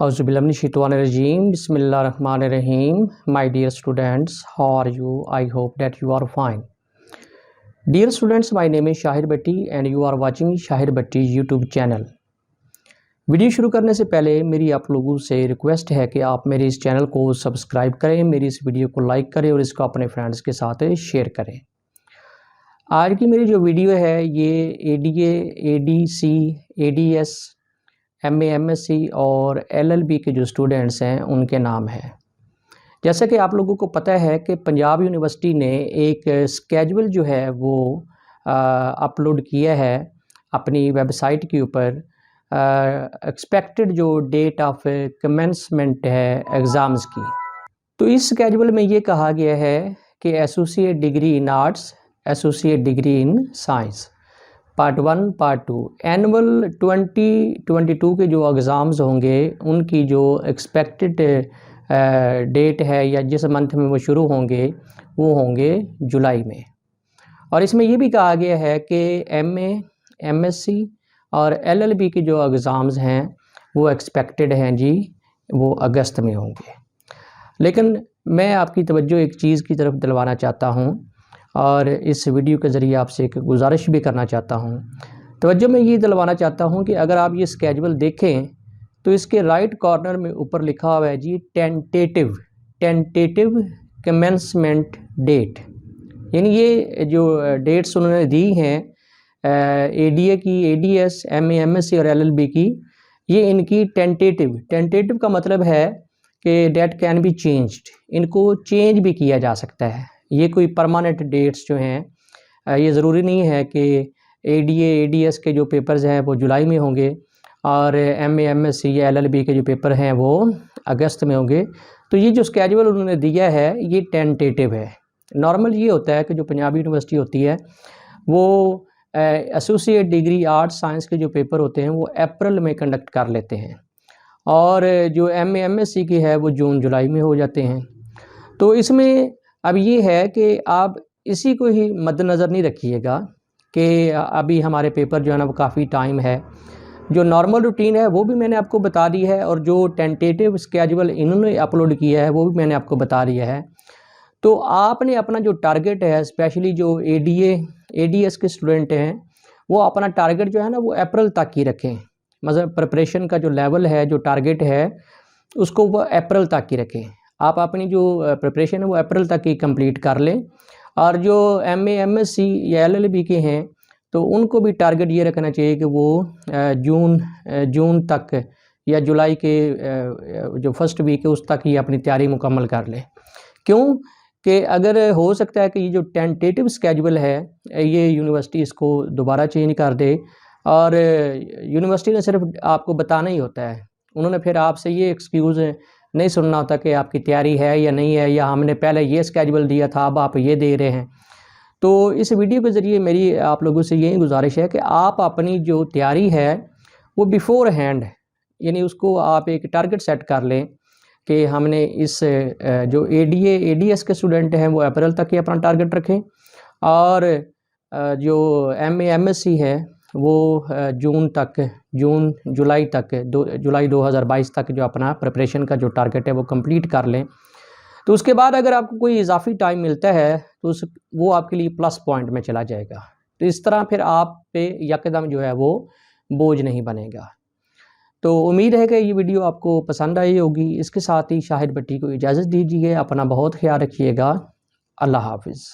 Auzubillahiminash-shaytanir-rajeem. Bismillahir-rahmanir-rahim. My dear students, how are you? I hope that you are fine. Dear students, my name is Shahir Bhatti and you are watching Shahir Bhatti YouTube channel. Video शुरू करने से पहले मेरी आप लोगों से request है कि आप मेरे इस चैनल को सब्सक्राइब करें, मेरी इस वीडियो को लाइक करें और इसको अपने फ्रेंड्स के साथ शेयर करें। आज की मेरी जो वीडियो है ये ADA, ADC, ADS, MA, M.Sc और LLB के जो स्टूडेंट्स हैं उनके नाम है। जैसा कि आप लोगों को पता है कि पंजाब यूनिवर्सिटी ने एक स्केड्यूल जो है वो अपलोड किया है अपनी वेबसाइट के ऊपर। एक्सपेक्टेड जो डेट ऑफ कमेंसमेंट है एग्ज़ाम्स की, तो इस स्केड्यूल में ये कहा गया है कि associate degree in arts, associate degree in science, part 1, part 2, annual 2022 के जो एग्ज़ाम्स होंगे उनकी जो एक्सपेक्टेड डेट है या जिस मंथ में वो शुरू होंगे वो होंगे जुलाई में। और इसमें ये भी कहा गया है कि MA, M.Sc और LLB के जो एग्ज़ाम्स हैं वो एक्सपेक्टेड हैं जी, वो अगस्त में होंगे। लेकिन मैं आपकी तवज्जो एक चीज़ की तरफ दिलवाना चाहता हूँ और इस वीडियो के ज़रिए आपसे एक गुजारिश भी करना चाहता हूँ। तवज्जो में ये दिलवाना चाहता हूँ कि अगर आप ये स्केड्यूल देखें तो इसके राइट कॉर्नर में ऊपर लिखा हुआ है जी टेंटेटिव कमेंसमेंट डेट, यानी ये जो डेट्स उन्होंने दी हैं ADA की, ADS, MA, M.Sc और LLB की, ये इनकी टेंटेटिव का मतलब है कि डेट कैन बी चेंज्ड, इनको चेंज भी किया जा सकता है। ये कोई परमानेंट डेट्स जो हैं ये ज़रूरी नहीं है कि ADA, ADS के जो पेपर्स हैं वो जुलाई में होंगे और MA, M.Sc या LLB के जो पेपर हैं वो अगस्त में होंगे। तो ये जो स्केड्यूल उन्होंने दिया है ये टेंटेटिव है। नॉर्मल ये होता है कि जो पंजाब यूनिवर्सिटी होती है वो एसोसिएट डिग्री आर्ट्स साइंस के जो पेपर होते हैं वो अप्रैल में कंडक्ट कर लेते हैं और जो MA, M.Sc की है वो जून जुलाई में हो जाते हैं। तो इसमें अब ये है कि आप इसी को ही मद्देनज़र नहीं रखिएगा कि अभी हमारे पेपर जो है ना वो काफ़ी टाइम है। जो नॉर्मल रूटीन है वो भी मैंने आपको बता दी है और जो टेंटेटिव स्केड्यूल इन्होंने अपलोड किया है वो भी मैंने आपको बता दिया है। तो आपने अपना जो टारगेट है, स्पेशली जो ADA, ADS के स्टूडेंट हैं वो अपना टारगेट जो है ना वो अप्रैल तक ही रखें। मतलब प्रिपरेशन का जो लेवल है, जो टारगेट है उसको वो अप्रैल तक ही रखें। आप अपनी जो प्रिपरेशन है वो अप्रैल तक ही कंप्लीट कर लें। और जो MA, M.Sc या LLB के हैं तो उनको भी टारगेट ये रखना चाहिए कि वो जून तक या जुलाई के जो फर्स्ट वीक है उस तक ही अपनी तैयारी मुकम्मल कर लें। क्यों कि अगर हो सकता है कि ये जो टेंटेटिव स्केड्यूल है ये यूनिवर्सिटी इसको दोबारा चेंज कर दे और यूनिवर्सिटी ने सिर्फ आपको बताना ही होता है, उन्होंने फिर आपसे ये एक्सक्यूज़ नहीं सुनना होता कि आपकी तैयारी है या नहीं है, या हमने पहले ये स्केड्यूल दिया था अब आप ये दे रहे हैं। तो इस वीडियो के ज़रिए मेरी आप लोगों से यही गुजारिश है कि आप अपनी जो तैयारी है वो बिफोर हैंड, यानी उसको आप एक टारगेट सेट कर लें कि हमने इस जो ADA, ADS के स्टूडेंट हैं वो अप्रैल तक ही अपना टारगेट रखें और जो MA, M.Sc है वो जुलाई 2022 तक जो अपना प्रिपरेशन का जो टारगेट है वो कंप्लीट कर लें। तो उसके बाद अगर आपको कोई इजाफी टाइम मिलता है तो वो आपके लिए प्लस पॉइंट में चला जाएगा। तो इस तरह फिर आप पे यकदम जो है वो बोझ नहीं बनेगा। तो उम्मीद है कि ये वीडियो आपको पसंद आई होगी। इसके साथ ही शाहिर भट्टी को इजाज़त दीजिए। अपना बहुत ख्याल रखिएगा। अल्लाह हाफिज़।